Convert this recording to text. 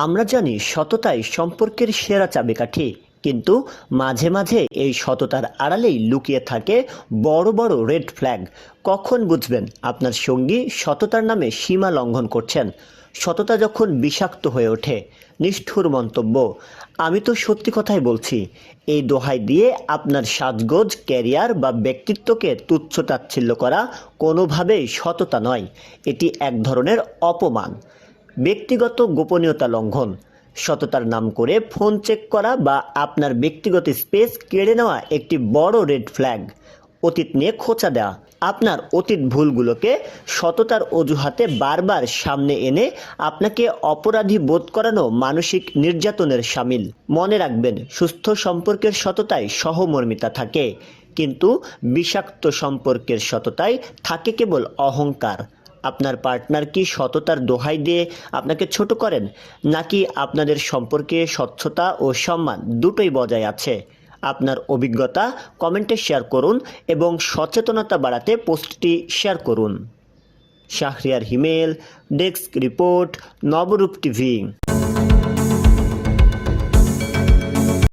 আমরা জানি সততাই সম্পর্কের সেরা চাবিকাঠি, কিন্তু মাঝে মাঝে এই সততার আড়ালেই লুকিয়ে থাকে বড় বড় রেড ফ্ল্যাগ। কখন বুঝবেন আপনার সঙ্গী সততার নামে সীমা লঙ্ঘন করছেন? সততা যখন বিষাক্ত হয়ে ওঠে। নিষ্ঠুর মন্তব্য, আমি তো সত্যি কথাই বলছি, এই দোহাই দিয়ে আপনার সাজগোজ, ক্যারিয়ার বা ব্যক্তিত্বকে তুচ্ছ তাচ্ছিল্য করা কোনোভাবেই সততা নয়। এটি এক ধরনের অপমান, ব্যক্তিগত গোপনীয়তা লঙ্ঘন। সততার নাম করে ফোন চেক করা বা আপনার ব্যক্তিগত স্পেস কেড়ে নেওয়া একটি বড় রেড ফ্ল্যাগ। অতীত নিয়ে খোঁচা দেওয়া, আপনার অতীত ভুলগুলোকে সততার অজুহাতে বারবার সামনে এনে আপনাকে অপরাধী বোধ করানো মানসিক নির্যাতনের শামিল। মনে রাখবেন, সুস্থ সম্পর্কের সততায় সহমর্মিতা থাকে, কিন্তু বিষাক্ত সম্পর্কের সততায় থাকে কেবল অহংকার। আপনার পার্টনার কি সততার দোহাই দিয়ে আপনাকে ছোট করেন, নাকি আপনাদের সম্পর্কে স্বচ্ছতা ও সম্মান দুটোই বজায় আছে? আপনার অভিজ্ঞতা কমেন্টে শেয়ার করুন এবং সচেতনতা বাড়াতে পোস্টটি শেয়ার করুন। শাহরিয়ার হিমেল, ডেস্ক রিপোর্ট, নবরূপ টিভি।